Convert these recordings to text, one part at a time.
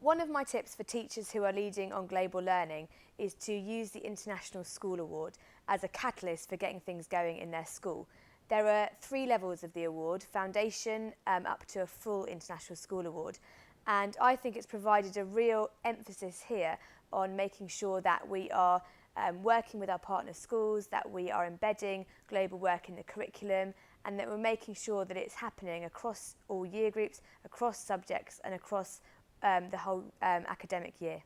One of my tips for teachers who are leading on global learning is to use the International School Award as a catalyst for getting things going in their school. There are 3 levels of the award, foundation up to a full International School Award, and I think it's provided a real emphasis here on making sure that we are working with our partner schools, that we are embedding global work in the curriculum, and that we're making sure that it's happening across all year groups, across subjects and across the whole academic year.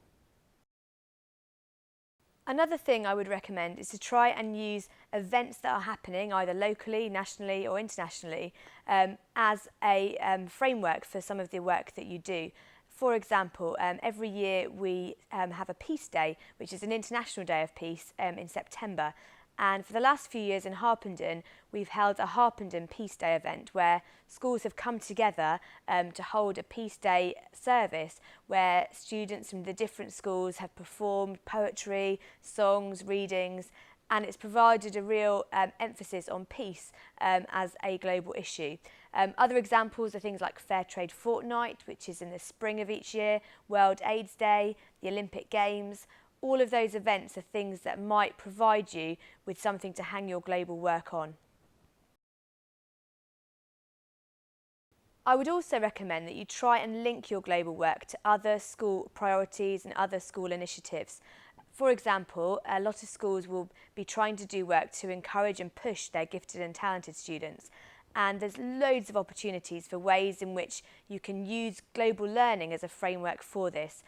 Another thing I would recommend is to try and use events that are happening either locally, nationally or internationally as a framework for some of the work that you do. For example, every year we have a Peace Day, which is an International Day of Peace in September. And for the last few years in Harpenden, we've held a Harpenden Peace Day event where schools have come together to hold a Peace Day service where students from the different schools have performed poetry, songs, readings, and it's provided a real emphasis on peace as a global issue. Other examples are things like Fair Trade Fortnight, which is in the spring of each year, World AIDS Day, the Olympic Games. All of those events are things that might provide you with something to hang your global work on. I would also recommend that you try and link your global work to other school priorities and other school initiatives. For example, a lot of schools will be trying to do work to encourage and push their gifted and talented students. And there's loads of opportunities for ways in which you can use global learning as a framework for this.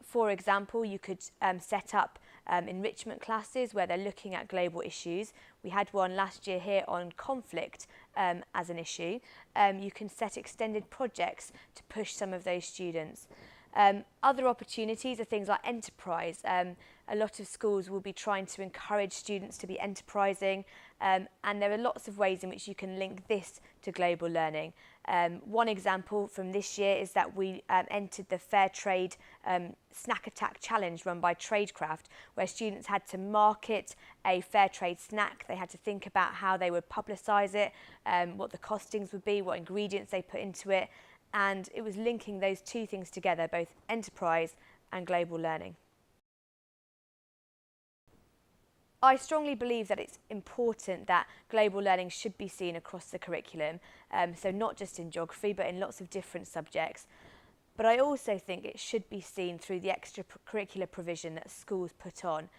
For example, you could set up enrichment classes where they're looking at global issues. We had one last year here on conflict as an issue. You can set extended projects to push some of those students. Other opportunities are things like enterprise. A lot of schools will be trying to encourage students to be enterprising, and there are lots of ways in which you can link this to global learning. One example from this year is that we entered the Fair Trade Snack Attack Challenge run by Tradecraft, where students had to market a fair trade snack. They had to think about how they would publicise it, what the costings would be, what ingredients they put into it, and it was linking those two things together, both enterprise and global learning. I strongly believe that it's important that global learning should be seen across the curriculum, so not just in geography but in lots of different subjects. But I also think it should be seen through the extracurricular provision that schools put on.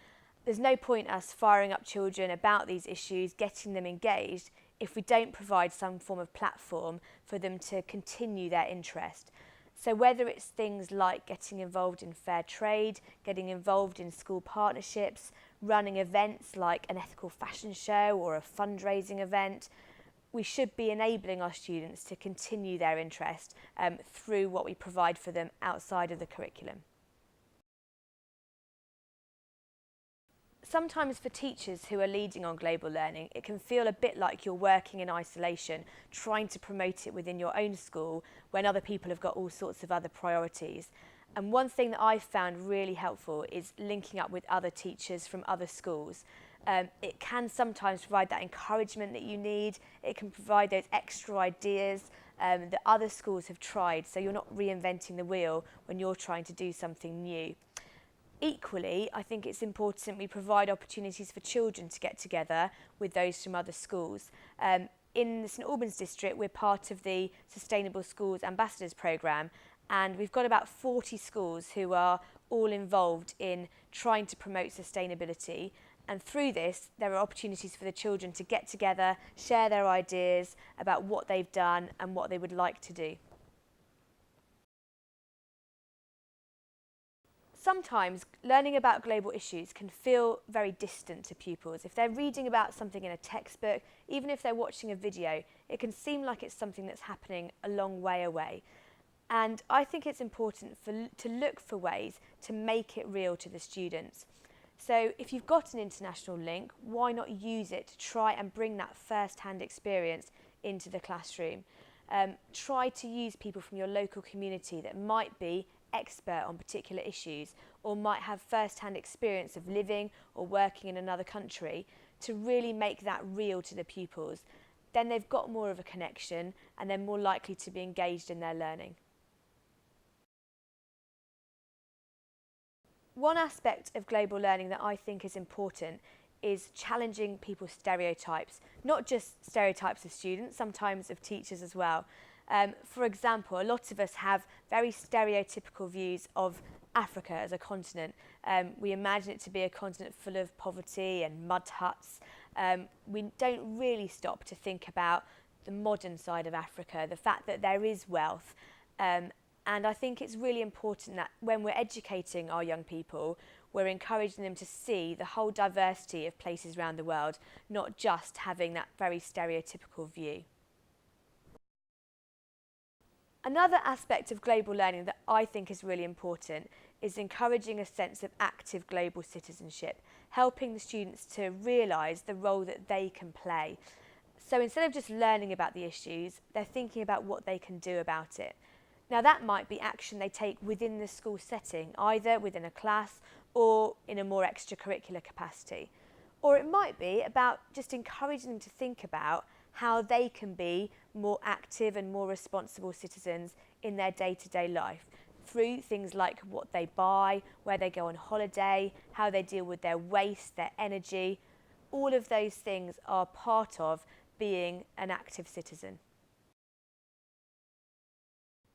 There's no point us firing up children about these issues, getting them engaged, if we don't provide some form of platform for them to continue their interest. So whether it's things like getting involved in fair trade, getting involved in school partnerships, running events like an ethical fashion show or a fundraising event, we should be enabling our students to continue their interest through what we provide for them outside of the curriculum. Sometimes for teachers who are leading on global learning, it can feel a bit like you're working in isolation, trying to promote it within your own school when other people have got all sorts of other priorities. And one thing that I've found really helpful is linking up with other teachers from other schools. It can sometimes provide that encouragement that you need. It can provide those extra ideas that other schools have tried, so you're not reinventing the wheel when you're trying to do something new. Equally, I think it's important we provide opportunities for children to get together with those from other schools. In the St Albans district, we're part of the Sustainable Schools Ambassadors programme, and we've got about 40 schools who are all involved in trying to promote sustainability. And through this, there are opportunities for the children to get together, share their ideas about what they've done and what they would like to do. Sometimes learning about global issues can feel very distant to pupils. If they're reading about something in a textbook, even if they're watching a video, it can seem like it's something that's happening a long way away. And I think it's important to look for ways to make it real to the students. So if you've got an international link, why not use it to try and bring that first-hand experience into the classroom? Try to use people from your local community that might be expert on particular issues or might have first-hand experience of living or working in another country to really make that real to the pupils. Then they've got more of a connection and they're more likely to be engaged in their learning. One aspect of global learning that I think is important is challenging people's stereotypes, not just stereotypes of students, sometimes of teachers as well. For example, a lot of us have very stereotypical views of Africa as a continent. We imagine it to be a continent full of poverty and mud huts. We don't really stop to think about the modern side of Africa, the fact that there is wealth. And I think it's really important that when we're educating our young people, we're encouraging them to see the whole diversity of places around the world, not just having that very stereotypical view. Another aspect of global learning that I think is really important is encouraging a sense of active global citizenship, helping the students to realise the role that they can play. So instead of just learning about the issues, they're thinking about what they can do about it. Now that might be action they take within the school setting, either within a class or in a more extracurricular capacity. Or it might be about just encouraging them to think about how they can be more active and more responsible citizens in their day-to-day life through things like what they buy, where they go on holiday, how they deal with their waste, their energy. All of those things are part of being an active citizen.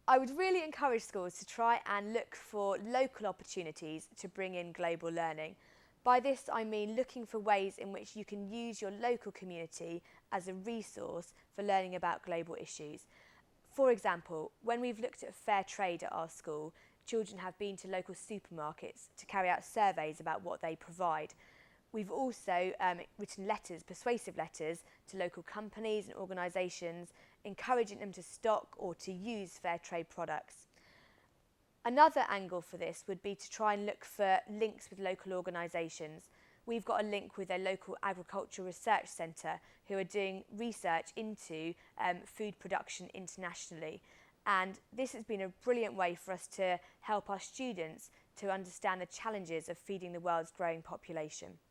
I would really encourage schools to try and look for local opportunities to bring in global learning. By this I mean looking for ways in which you can use your local community as a resource for learning about global issues. For example, when we've looked at fair trade at our school, children have been to local supermarkets to carry out surveys about what they provide. We've also written letters, persuasive letters, to local companies and organisations, encouraging them to stock or to use fair trade products. Another angle for this would be to try and look for links with local organisations. We've got a link with a local agricultural research centre who are doing research into food production internationally. And this has been a brilliant way for us to help our students to understand the challenges of feeding the world's growing population.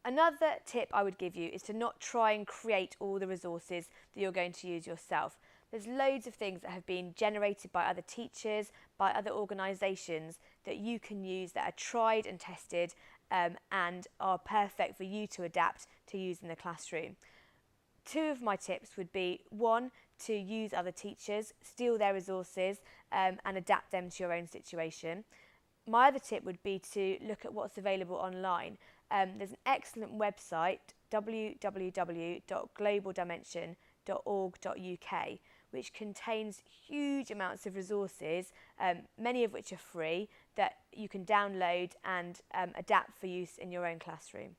Another tip I would give you is to not try and create all the resources that you're going to use yourself. There's loads of things that have been generated by other teachers, by other organisations that you can use that are tried and tested and are perfect for you to adapt to use in the classroom. Two of my tips would be, one, to use other teachers, steal their resources and adapt them to your own situation. My other tip would be to look at what's available online. There's an excellent website, www.globaldimension.org.uk, which contains huge amounts of resources, many of which are free, that you can download and adapt for use in your own classroom.